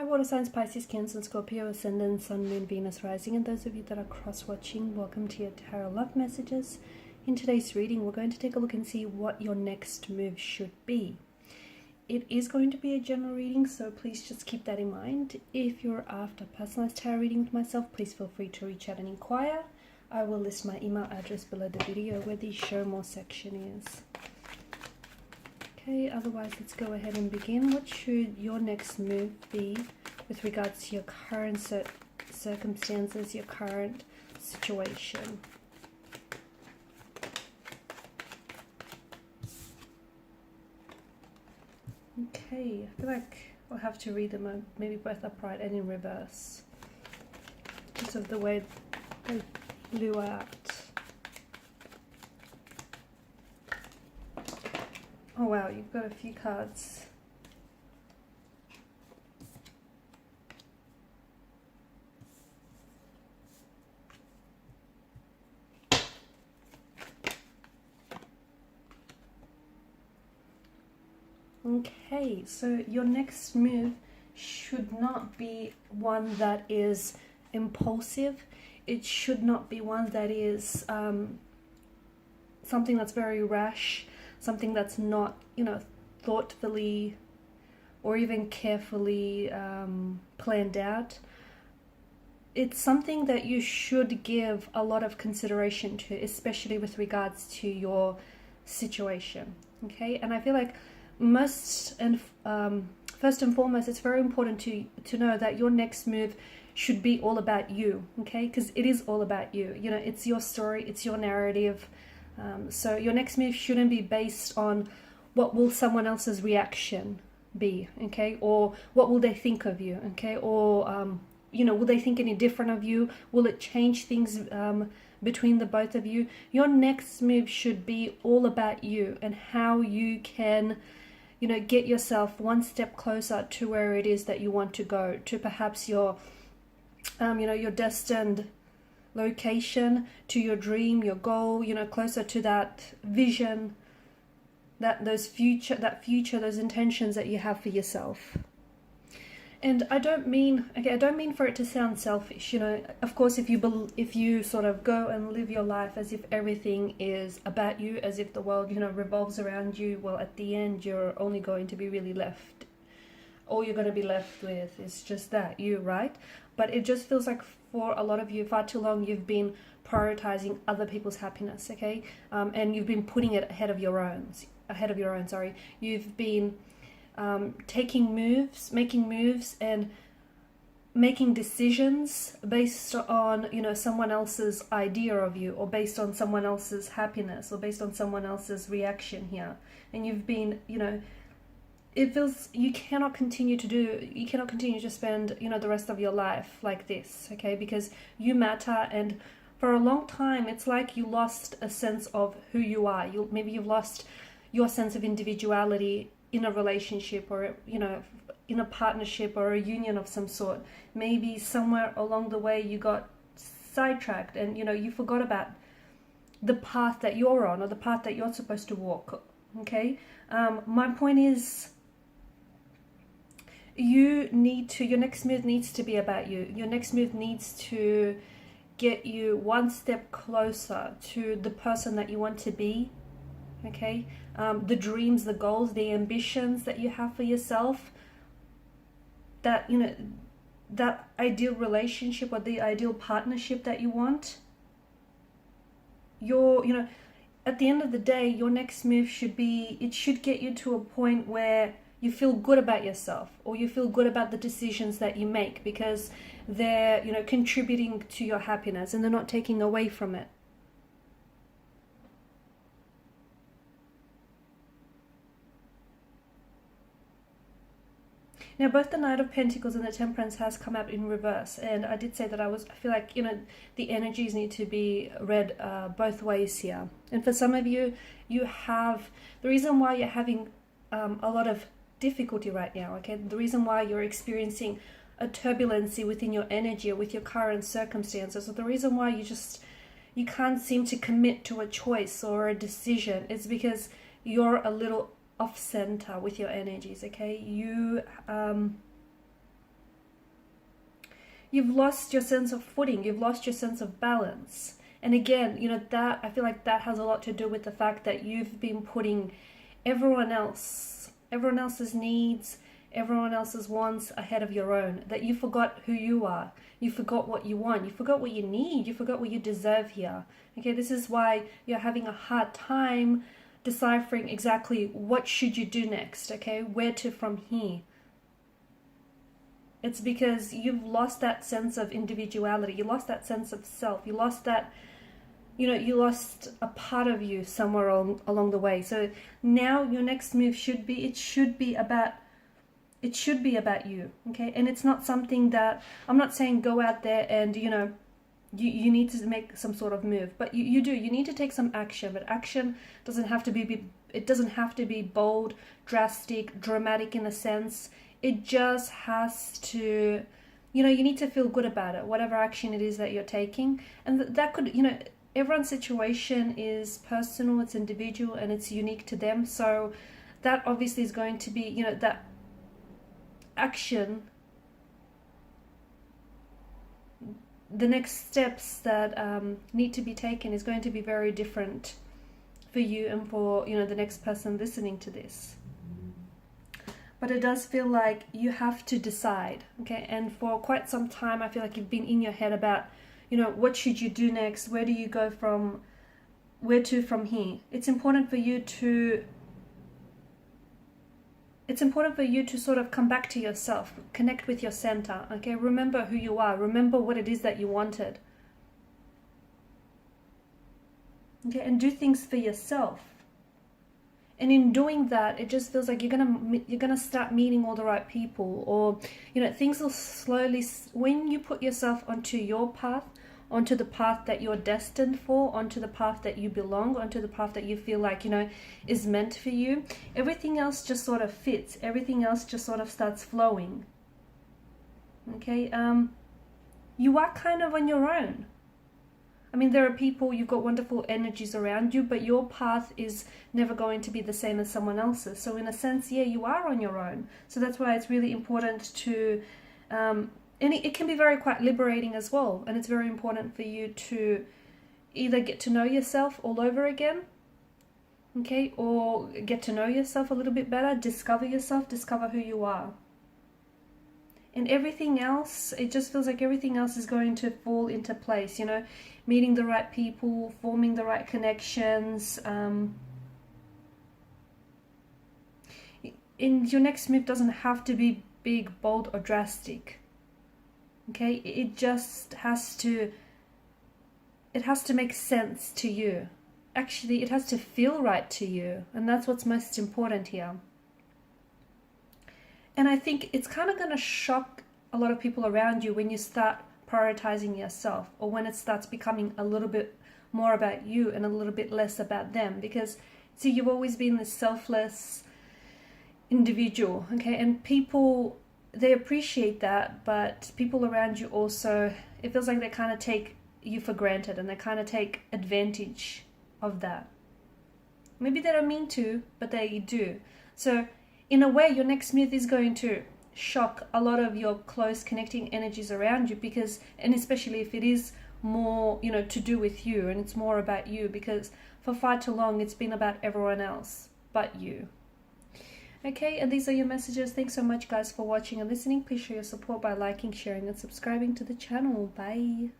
Hi water signs, Pisces, Cancer, and Scorpio, Ascendant, Sun, Moon, Venus, Rising, and those of you that are cross-watching, welcome to your Tarot Love Messages. In today's reading, we're going to take a look and see what your next move should be. It is going to be a general reading, so please just keep that in mind. If you're after personalized tarot reading with myself, please feel free to reach out and inquire. I will list my email address below the video where the show more section is. Okay, otherwise let's go ahead and begin. What should your next move be with regards to your current circumstances, your current situation? Okay, I feel like I'll have to read them maybe both upright and in reverse because of the way they blew out. Oh wow, you've got a few cards. Okay, so your next move should not be one that is impulsive. It should not be one that is something that's very rash, something that's not, thoughtfully or even carefully planned out. It's something that you should give a lot of consideration to, especially with regards to your situation. Okay, and I feel like first and foremost, it's very important to know that your next move should be all about you. Okay, because it is all about you. It's your story, it's your narrative. So your next move shouldn't be based on what will someone else's reaction be, okay, or what will they think of you, okay, or will they think any different of you? Will it change things between the both of you? Your next move should be all about you and how you can get yourself one step closer to where it is that you want to go, to perhaps your your destined location, to your dream, your goal, closer to that vision, those future, those intentions that you have for yourself. And I don't mean for it to sound selfish. Of course, if you sort of go and live your life as if everything is about you, as if the world, revolves around you, well, at the end, you're only going to be really left. All you're going to be left with is just that, you, right? But it just feels like for a lot of you, far too long, you've been prioritizing other people's happiness, okay? And you've been putting it ahead of your own. You've been making moves and making decisions based on, someone else's idea of you, or based on someone else's happiness, or based on someone else's reaction here. And you've been, it feels you cannot continue to spend, the rest of your life like this, okay? Because you matter, and for a long time, it's like you lost a sense of who you are. Maybe you've lost your sense of individuality in a relationship, or, in a partnership or a union of some sort. Maybe somewhere along the way you got sidetracked and, you forgot about the path that you're on, or the path that you're supposed to walk, okay? My point is, your next move needs to be about you. Your next move needs to get you one step closer to the person that you want to be, okay? The dreams, the goals, the ambitions that you have for yourself, that, that ideal relationship or the ideal partnership that you want. At the end of the day, your next move should get you to a point where you feel good about yourself, or you feel good about the decisions that you make, because they're, contributing to your happiness and they're not taking away from it. Now, both the Knight of Pentacles and the Temperance has come out in reverse, and I did say that I feel like, the energies need to be read both ways here. And for some of you, the reason why you're having a lot of difficulty right now, okay, the reason why you're experiencing a turbulency within your energy or with your current circumstances, or the reason why you can't seem to commit to a choice or a decision, is because you're a little off center with your energies, okay? you've lost your sense of footing, you've lost your sense of balance. And again, you know, that I feel like that has a lot to do with the fact that you've been putting everyone else's needs, everyone else's wants ahead of your own, that you forgot who you are, you forgot what you want, you forgot what you need, you forgot what you deserve here. Okay, this is why you're having a hard time deciphering exactly what should you do next, okay, where to from here. It's because you've lost that sense of individuality, you lost that sense of self, you lost that, you know, you lost a part of you somewhere along the way. So now your next move should be, it should be about you, okay? And it's not something that, I'm not saying go out there and, you know, you need to make some sort of move, but you need to take some action. But action doesn't have to be, it doesn't have to be bold, drastic, dramatic in a sense. It just has to, you know, you need to feel good about it, whatever action it is that you're taking. And that could, you know, everyone's situation is personal, it's individual, and it's unique to them. So that obviously is going to be, you know, that action, the next steps that need to be taken is going to be very different for you and for, you know, the next person listening to this. But it does feel like you have to decide, okay? And for quite some time, I feel like you've been in your head about, you know, what should you do next? Where do you go from, where to from here? It's important for you to sort of come back to yourself, connect with your center, okay? Remember who you are, remember what it is that you wanted. Okay, and do things for yourself. And in doing that, it just feels like you're gonna start meeting all the right people, or, you know, things will slowly, when you put yourself onto your path, onto the path that you're destined for, onto the path that you belong, onto the path that you feel like, you know, is meant for you, everything else just sort of fits, everything else just sort of starts flowing. Okay, you are kind of on your own. I mean, there are people, you've got wonderful energies around you, but your path is never going to be the same as someone else's. So in a sense, yeah, you are on your own. So that's why it's really important to, and it can be very quite liberating as well. And it's very important for you to either get to know yourself all over again, okay, or get to know yourself a little bit better, discover yourself, discover who you are. And everything else, it just feels like everything else is going to fall into place, you know, meeting the right people, forming the right connections. And your next move doesn't have to be big, bold, or drastic. Okay, it just has to, it has to make sense to you. Actually, it has to feel right to you. And that's what's most important here. And I think it's kind of going to shock a lot of people around you when you start prioritizing yourself, or when it starts becoming a little bit more about you and a little bit less about them. Because, see, you've always been this selfless individual, okay? And people, they appreciate that, but people around you also, it feels like they kind of take you for granted, and they kind of take advantage of that. Maybe they don't mean to, but they do. So in a way, your next move is going to shock a lot of your close connecting energies around you, because, and especially if it is more, you know, to do with you, and it's more about you, because for far too long it's been about everyone else but you. Okay, and these are your messages. Thanks so much, guys, for watching and listening. Please show your support by liking, sharing, and subscribing to the channel. Bye.